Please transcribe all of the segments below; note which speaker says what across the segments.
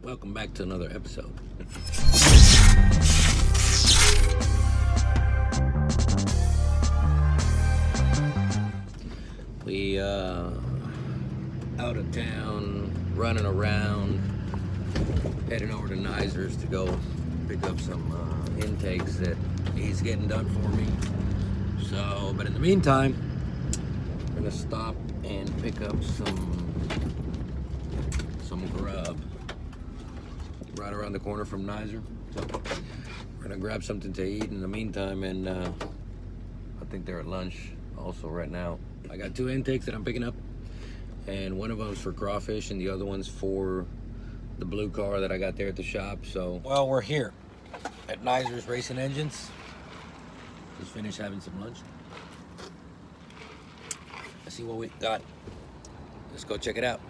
Speaker 1: Welcome back to another episode. We out of town, running around, heading over to Naizer's to go pick up some intakes that he's getting done for me. So, but in the meantime, we're gonna stop and pick up some grub right around the corner from Naizer. So we're gonna grab something to eat in the meantime, and I think they're at lunch also right now. I got two intakes that I'm picking up, and one of them's for crawfish and the other one's for the blue car that I got there at the shop. So, well, we're here at Naizer Raicing Engines. Just finished having some lunch. Let's see what we got. Let's go check it out.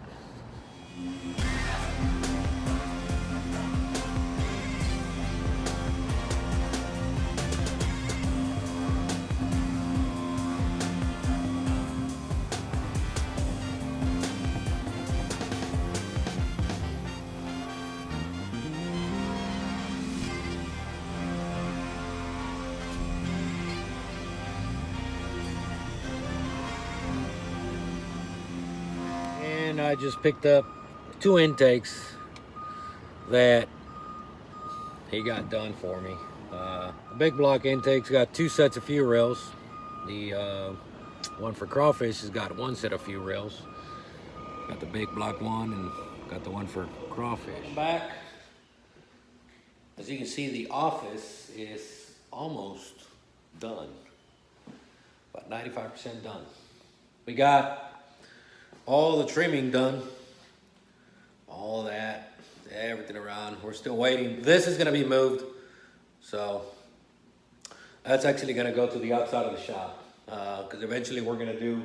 Speaker 1: And I just picked up two intakes that he got done for me. The big block intake's got two sets of fuel rails. The one for crawfish has got one set of fuel rails. Got the big block one and got the one for crawfish. Back, as you can see, the office is almost done, about 95% done. We got all the trimming done, all that, everything around. We're still waiting. This is gonna be moved, so that's actually gonna go to the outside of the shop, because eventually we're gonna do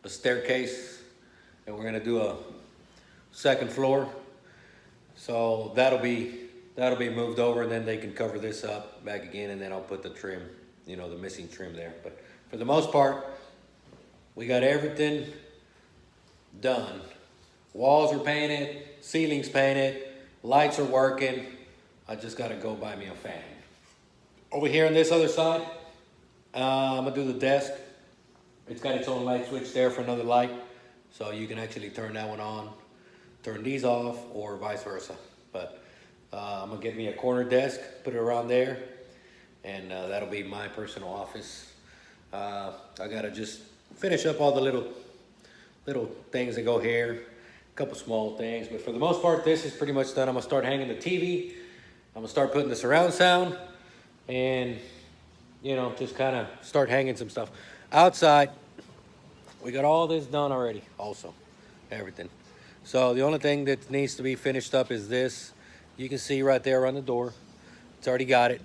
Speaker 1: a staircase and we're gonna do a second floor. So that'll be moved over, and then they can cover this up back again, and then I'll put the trim, the missing trim there. But for the most part, we got everything done. Walls are painted, ceilings painted, lights are working. I just gotta go buy me a fan. Over here on this other side, I'm gonna do the desk. It's got its own light switch there for another light, so you can actually turn that one on, turn these off, or vice versa. But I'm gonna get me a corner desk, put it around there, and that'll be my personal office. I gotta just finish up all the little things that go here, a couple small things, but for the most part, this is pretty much done. I'm gonna start hanging the TV. I'm gonna start putting the surround sound, and just kind of start hanging some stuff outside. We got all this done already, also everything. So the only thing that needs to be finished up is this. You can see right there on the door, it's already got it.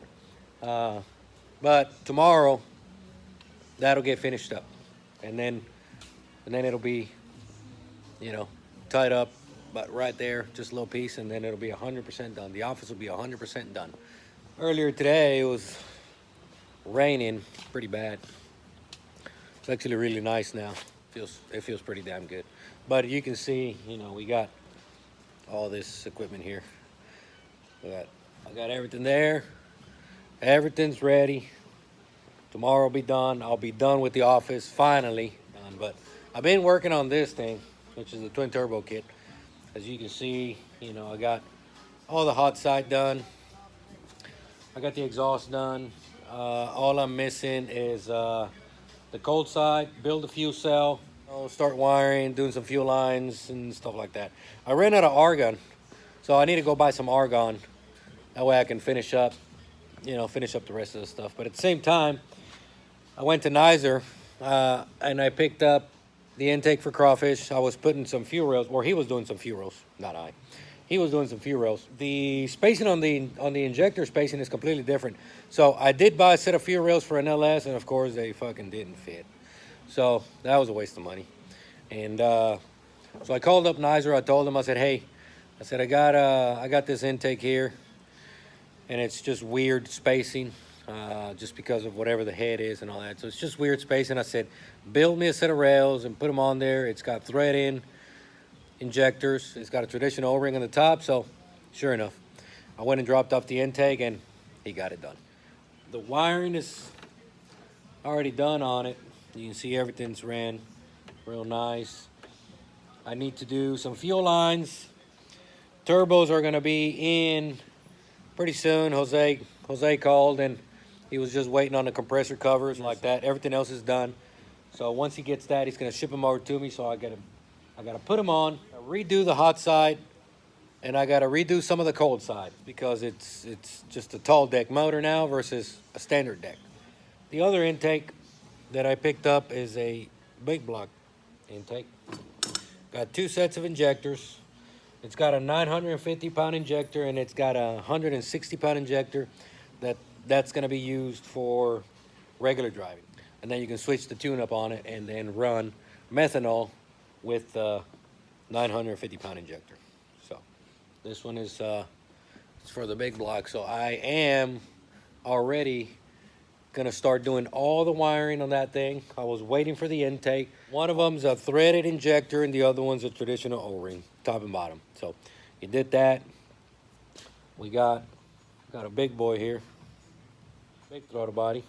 Speaker 1: But tomorrow, that'll get finished up, and then it'll be, tied up, but right there, just a little piece, and then it'll be 100% done. The office will be 100% done. Earlier today, it was raining pretty bad. It's actually really nice now. It feels pretty damn good. But you can see, we got all this equipment here. I got everything there. Everything's ready. Tomorrow will be done. I'll be done with the office, finally done. But I've been working on this thing, which is the twin turbo kit. As you can see, I got all the hot side done. I got the exhaust done. All I'm missing is the cold side, build the fuel cell, start wiring, doing some fuel lines and stuff like that. I ran out of argon, so I need to go buy some argon. That way I can finish up the rest of the stuff. But at the same time, I went to Naizer and I picked up the intake for crawfish. I was putting some fuel rails, or he was doing some fuel rails, not I. He was doing some fuel rails. The spacing on the injector spacing is completely different. So I did buy a set of fuel rails for an LS, and of course they fucking didn't fit. So that was a waste of money. And so I called up Naizer. I told him, I said, hey, I got this intake here, and it's just weird spacing. Just because of whatever the head is and all that. So it's just weird spacing. I said, build me a set of rails and put them on there. It's got thread in injectors. It's got a traditional O-ring on the top. So Sure enough, I went and dropped off the intake and he got it done. The wiring is already done on it. You can see everything's ran real nice. I need to do some fuel lines. Turbos are gonna be in pretty soon. Jose called and he was just waiting on the compressor covers like that. Everything else is done. So once he gets that, he's gonna ship them over to me. So I gotta put them on, redo the hot side, and I gotta redo some of the cold side because it's just a tall deck motor now versus a standard deck. The other intake that I picked up is a big block intake. Got two sets of injectors. It's got a 950 pound injector and it's got a 160 pound injector that's gonna be used for regular driving. And then you can switch the tune up on it and then run methanol with the 950 pound injector. So this one is it's for the big block. So I am already gonna start doing all the wiring on that thing. I was waiting for the intake. One of them's a threaded injector and the other one's a traditional O-ring, top and bottom. So you did that. We got a big boy here, big throttle body,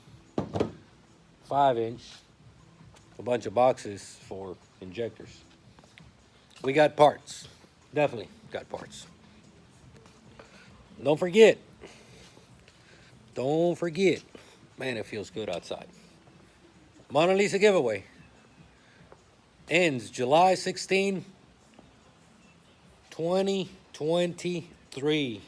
Speaker 1: 5-inch, a bunch of boxes for injectors. We got parts, definitely got parts. Don't forget, man, it feels good outside. Mona Lisa giveaway ends July 16, 2023.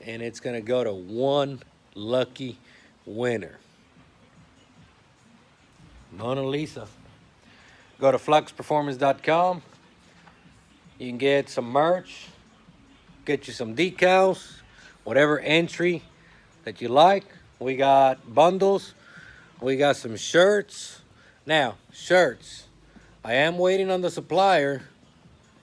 Speaker 1: And it's gonna go to one lucky winner. Mona Lisa. Go to fluxperformance.com. You can get some merch, get you some decals, whatever entry that you like. We got bundles, we got some shirts. Now, shirts, I am waiting on the supplier.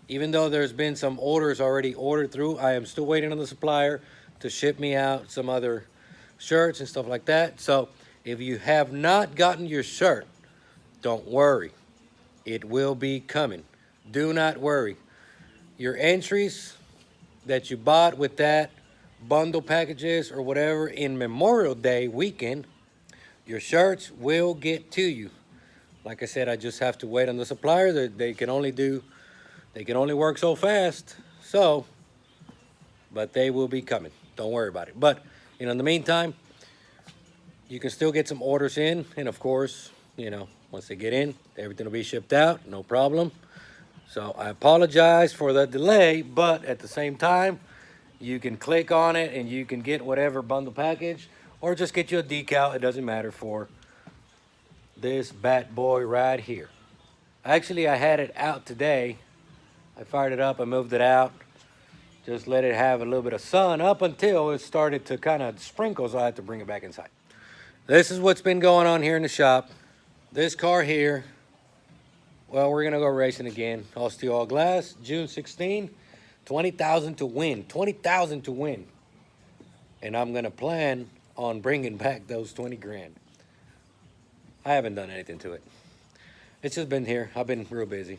Speaker 1: Even though there's been some orders already ordered through, I am still waiting on the supplier to ship me out some other shirts and stuff like that. So if you have not gotten your shirt, don't worry, it will be coming. Do not worry. Your entries that you bought with that bundle packages or whatever in Memorial Day weekend, your shirts will get to you. Like I said, I just have to wait on the supplier. They can only work so fast. So, but they will be coming. Don't worry about it. But, in the meantime, you can still get some orders in. And of course, once they get in, everything will be shipped out. No problem. So I apologize for the delay, but at the same time, you can click on it and you can get whatever bundle package or just get you a decal. It doesn't matter for this bad boy right here. Actually, I had it out today. I fired it up, I moved it out. Just let it have a little bit of sun up until it started to kind of sprinkle, so I had to bring it back inside. This is what's been going on here in the shop. This car here, well, we're gonna go racing again. All steel, all glass, June 16. 20,000 to win, 20,000 to win. And I'm gonna plan on bringing back those 20 grand. I haven't done anything to it. It's just been here. I've been real busy.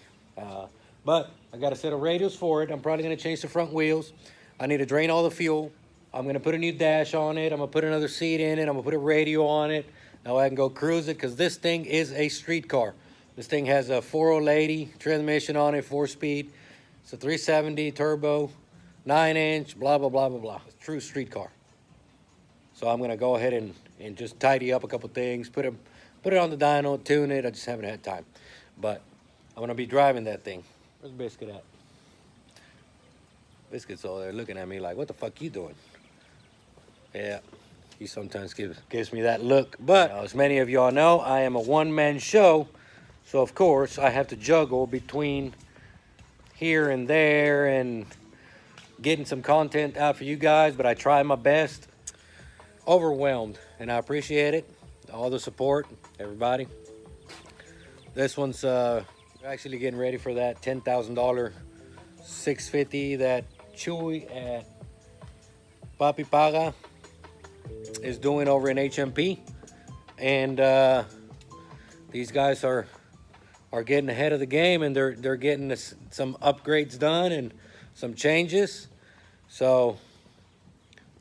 Speaker 1: But I got a set of radials for it. I'm probably gonna change the front wheels. I need to drain all the fuel. I'm gonna put a new dash on it. I'm gonna put another seat in it. I'm gonna put a radio on it. Now I can go cruise it because this thing is a street car. This thing has a 480 transmission on it, 4-speed. It's a 370 turbo, 9-inch, blah, blah, blah, blah, blah. It's a true street car. So I'm gonna go ahead and just tidy up a couple things, put it on the dyno, tune it. I just haven't had time. But I'm gonna be driving that thing. Where's Biscuit at? Biscuit's over there looking at me like, what the fuck you doing? Yeah, he sometimes gives me that look. But as many of y'all know, I am a one-man show. So of course, I have to juggle between here and there and getting some content out for you guys, but I try my best. Overwhelmed, and I appreciate it. All the support, everybody. This one's actually getting ready for that $10,000 650 that Chewy at Papi Paga is doing over in HMP. And these guys are getting ahead of the game, and they're getting some upgrades done, and some changes. So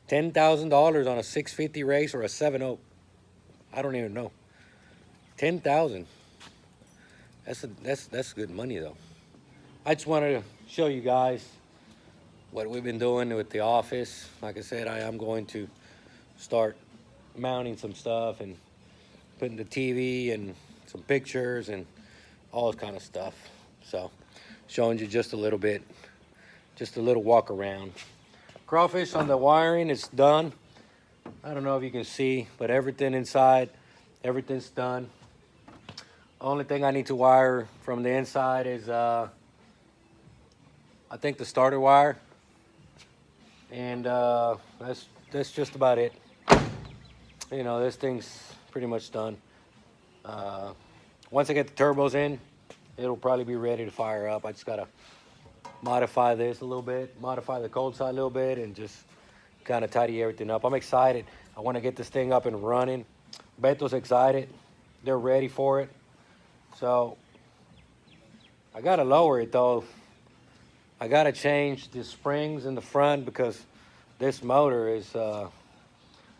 Speaker 1: $10,000 on a 650 race or a 7.0. I don't even know. 10,000. That's good money though. I just wanted to show you guys what we've been doing with the office. Like I said, I am going to start mounting some stuff and putting the TV and some pictures and all this kind of stuff. So showing you just a little bit, just a little walk around. Crawfish on the wiring is done. I don't know if you can see, but everything inside, everything's done. Only thing I need to wire from the inside is I think the starter wire, and that's just about it. You know, this thing's pretty much done. Once I get the turbos in, it'll probably be ready to fire up. I just gotta modify this a little bit, modify the cold side a little bit, and just kind of tidy everything up. I'm excited. I want to get this thing up and running. Beto's excited. They're ready for it. So I gotta lower it though. I gotta change the springs in the front because this motor is a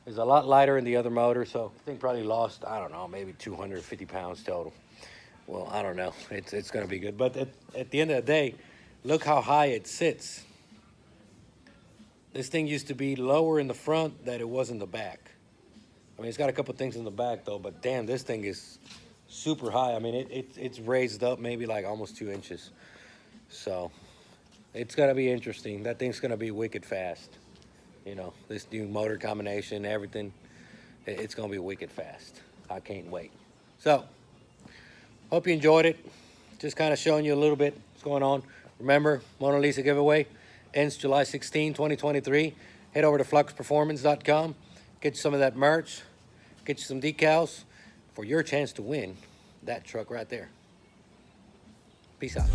Speaker 1: lot lighter than the other motor. So I think probably lost, I don't know, maybe 250 pounds total. Well, I don't know. It's gonna be good. But at the end of the day, look how high it sits. This thing used to be lower in the front than it was in the back. I mean, it's got a couple things in the back though, but damn, this thing is super high. I mean, it's raised up maybe like almost 2 inches. So it's gonna be interesting. That thing's gonna be wicked fast. You know, this new motor combination, everything, it's gonna be wicked fast. I can't wait. So hope you enjoyed it. Just kind of showing you a little bit what's going on. Remember, Mona Lisa giveaway ends July 16, 2023. Head over to fluxperformance.com, get you some of that merch, get you some decals for your chance to win that truck right there. Peace out.